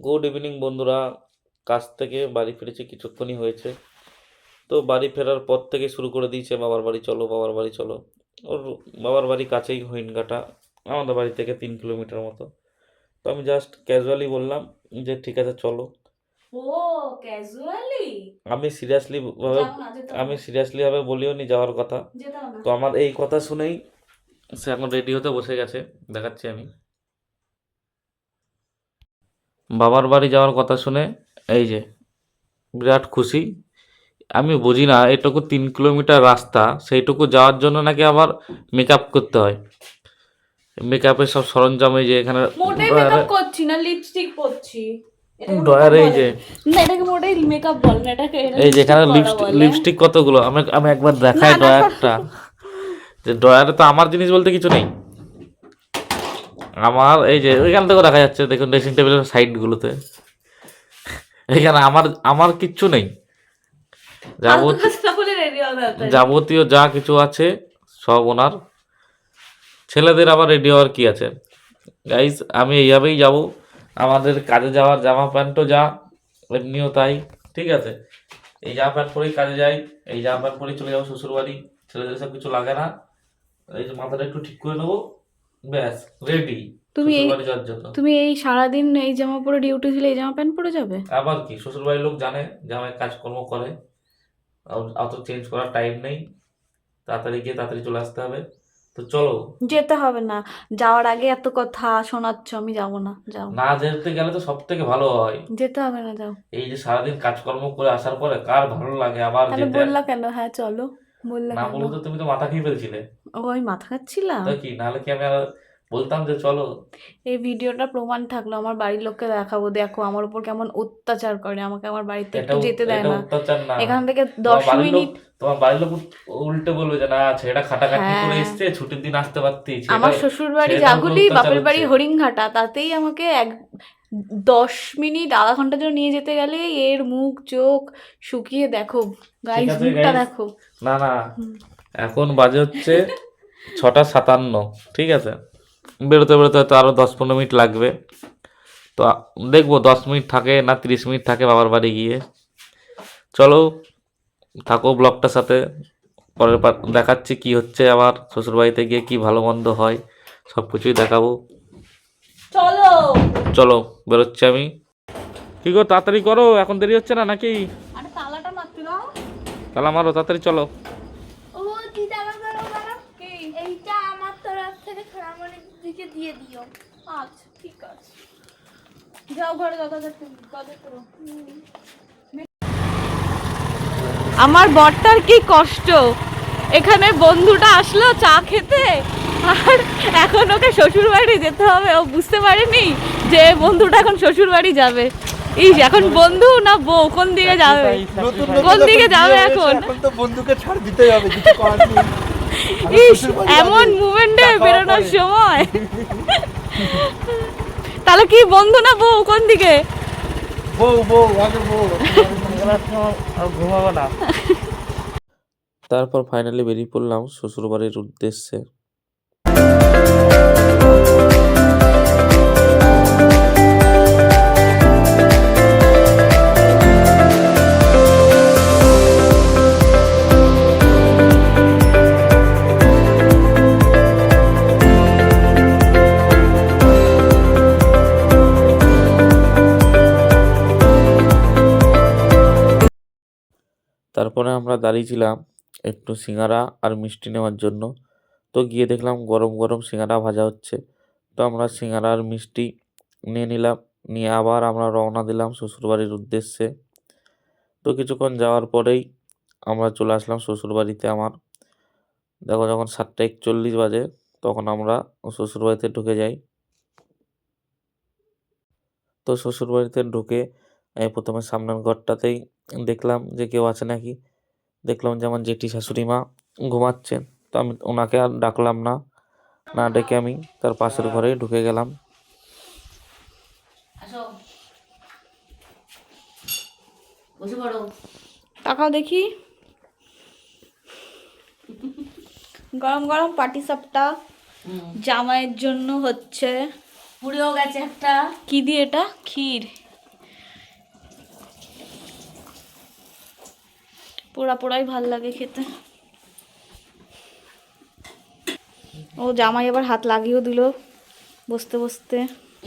Good evening বন্ধুরা। কাজ থেকে বাড়ি ফিরেছি, কিছুক্ষণই হয়েছে। তো বাড়ি ফেরার পর থেকে শুরু করে দিয়েছে বাবার বাড়ি চলো, বাবার বাড়ি চলো। ওর বাবার বাড়ি কাছেই, হইনঘাটা, আমাদের বাড়ি থেকে 3 কিলোমিটার মতো। তো আমি জাস্ট ক্যাজুয়ালি বললাম যে ঠিক আছে চলো। ও ক্যাজুয়ালি আমি সিরিয়াসলি ভাবে যাও না, যেতে হবে আমি না, সিরিয়াসলি ভাবে বলিও নি যাওয়ার কথা। যেতে হবে না। তো আমার এই কথা শুনেই সে এখন রেডি হতে বসে গেছে, দেখাচ্ছি আমি। বাবার বাড়ি যাওয়ার কথা শুনে এই যে বিরাট খুশি। আমি বুঝি না, এটুকু 3 কিলোমিটার রাস্তা, সেইটুকু যাওয়ার জন্য নাকি আবার মেকআপ করতে হয়। মেকআপের সব সরঞ্জাম এই যে এখানে মোটেই ড্রয়ারে, মেকআপ করছি না, লিপস্টিক পরছি। এটাকে ড্রয়ারে এই যে না, এটাকে মোটেই মেকআপ বল না, এটাকে এই যে এখানে লিপস্টিক করা বলে। লিপস্টিক কতগুলো আমি আমি একবার না দেখাই না ড্রয়ারটা। যে ড্রয়ারে তো আমার জিনিস বলতে কিছু নেই। আমার এই যে ওইখান থেকেও দেখা যাচ্ছে, দেখুন ড্রেসিং টেবিলের সাইডগুলোতে এখানে আমার আমার কিচ্ছু নেই। ফালতু যাবতীয় কাজটা বলে রেডি হবে তাড়াতাড়ি। যাবতীয় যা কিছু আছে সব ওনার। ছেলেদের আবার রেডি হওয়ার কি আছে গাইজ, আমি এইভাবেই যাব। আমাদের কাজে যাওয়ার জামা প্যান্টও যা, এমনিও তাই, ঠিক আছে। এই জামা প্যান্ট পরেই কাজে যাই, এই জামা প্যান্ট পরেই চলে যাবো শ্বশুর বাড়ি। ছেলেদের সব কিছু লাগে না। এই যে মাথাটা একটু ঠিক করে নেবো, ব্যাস রেডি তুমি শ্বশুর এই বাড়ি যাওয়ার জন্য। তুমি এই সারাদিন এই জামা পরে ডিউটি দিলে এই জামা প্যান্ট পরে যাবে? আবার কি, শ্বশুর বাড়ির লোক জানে যে আমায় কাজকর্ম করে, অত চেঞ্জ করার টাইম নেই, তাড়াতাড়ি গিয়ে তাড়াতাড়ি চলে আসতে হবে। তো চলো। যেতে হবে না, যাওয়ার আগে এত কথা শোনাচ্ছ, আমি যাব না, যাও। না যেতে গেলে তো সব থেকে ভালো হয়। যেতে হবে না, যাও। এই যে সারাদিন কাজকর্ম করে আসার পরে কার ভালো লাগে আবার তাহলে যেতে। বললা কেন? হ্যাঁ চলো, বললা না কেন? বলো তো, তুমি তো মাথা খেয়ে ফেলছিলে। ও আমি মাথা খাচ্ছিলাম? তো কি, নাহলে কি আমি আর বলতাম যে চলো। এই ভিডিওটা প্রমাণ থাকলো, আমার বাড়ির লোককে দেখাবো, দেখো আমার উপর কেমন অত্যাচার করে, আমাকে আমার বাড়িতে একটু যেতে দেয় এটা না। অত্যাচার না। এখান থেকে তোমার 10 বাড়ির লোক মিনিট তোমার বাড়ির লোক উল্টে বলবে যে না, ছেলেটা খাটাখাটনি করে হ্যাঁ, এসছে, ছুটির দিন আসতে পারতি, ছেলেটা আমার শ্বশুর বাড়ি ছেলেটার উপর জাগুলি, অত্যাচার বাপের বাড়ি হচ্ছে। হরিণঘাটা, তাতেই আমাকে 10 মিনিট আধা ঘন্টার জন্য নিয়ে যেতে গেলে এর মুখ চোখ শুকিয়ে দেখো, ঠিক গাইস আছে মুখটা গাইস, দেখো। না না, হুম। এখন বাজে হচ্ছে 6টা 57, ঠিক আছে। বেরোতে বেরোতে হয়তো আরো 10-15 মিনিট লাগবে। তো দেখবো 10 মিনিট থাকে না 30 মিনিট থাকে বাবার বাড়ি গিয়ে। চলো, থাকো ব্লগটার সাথে। পরের দেখাচ্ছি কি হচ্ছে, আবার শ্বশুর বাড়িতে গিয়ে কি ভালো মন্দ হয়, সব কিছুই দেখাবো। চলো। চলো, বেরোচ্ছি আমি। কি গো, তাড়াতাড়ি করো, এখন দেরি হচ্ছে না নাকি? আরে তালাটা মারতে দাও। তালা মারো, তাড়াতাড়ি চলো। ও কি টাকা করো করো কি এইটা আমার তরফ থেকে সোনামণির দিকে দিয়ে দিও। আচ্ছা ঠিক আছে, যাও ঘরে দাদা করো। আমার বরটার কি কষ্ট, এখানে বন্ধুটা আসলো চা খেতে, আর এখন ওকে শ্বশুর বাড়ি যেতে হবে। ও বুঝতে পারেনি যে বন্ধুটা এখন শ্বশুর বাড়ি যাবে। ইস, এখন বন্ধু না বউ, কোন দিকে যাবে? নতুন কোন নতুন দিকে যখন যাবে বিয়ে হয়েছে, এখন? এখন তো বন্ধুকে ছাড় দিতেই হবে, কিছু করার নেই। আমার ইস, শ্বশুর বাড়ি এমন যাবে, মুভমেন্টে টাকাও বেরোনোর পরে। সময়। তাহলে কি বন্ধু না বউ, কোন দিকে? বউ বউ আগে বউ। ঘুমাবো না। তারপর ফাইনালি বেরিয়ে পড়লাম শ্বশুর বাড়ির উদ্দেশ্যে। তারপরে আমরা দাঁড়িয়েছিলাম একটু সিঙ্গারা আর মিষ্টি নেওয়ার জন্য। তো গিয়ে দেখলাম গরম গরম সিঙ্গারা ভাজা হচ্ছে। তো আমরা সিঙ্গারা আর মিষ্টি নিয়ে নিলাম, নিয়ে আবার আমরা রওনা দিলাম শ্বশুরবাড়ির উদ্দেশ্যে। তো কিছুক্ষণ যাওয়ার পরেই আমরা চলে আসলাম শ্বশুরবাড়িতে আমার। দেখো, যখন 7টা 41 বাজে তখন আমরা শ্বশুরবাড়িতে ঢুকে যাই। তো শ্বশুরবাড়িতে ঢুকে প্রথমে সামনের ঘরটাতেই দেখলাম যে কেউ আছে নাকি। দেখলাম যে আমার জেঠি শাশুড়ি মা ঘুমাচ্ছেন। তো আমি ওনাকে আর ডাকলাম না, না ডেকে আমি তার পাশের ঘরেই ঢুকে গেলাম। আসো, বসে পড়ো। তাকাও দেখি, গরম গরম পাটি সাপটা জামাইয়ের জন্য হচ্ছে। পুড়েও গেছে একটা। কি দিয়ে এটা? ক্ষীর। পোড়া পোড়াই ভাল লাগে খেতে। ও জামাই আবার হাত লাগিয়েও দিল বসতে বসতে।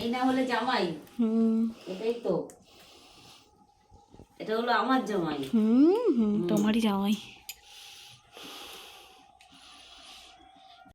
এই না হলে জামাই, এটাই তো, এটা হলো আমার জামাই। তোমারই জামাই।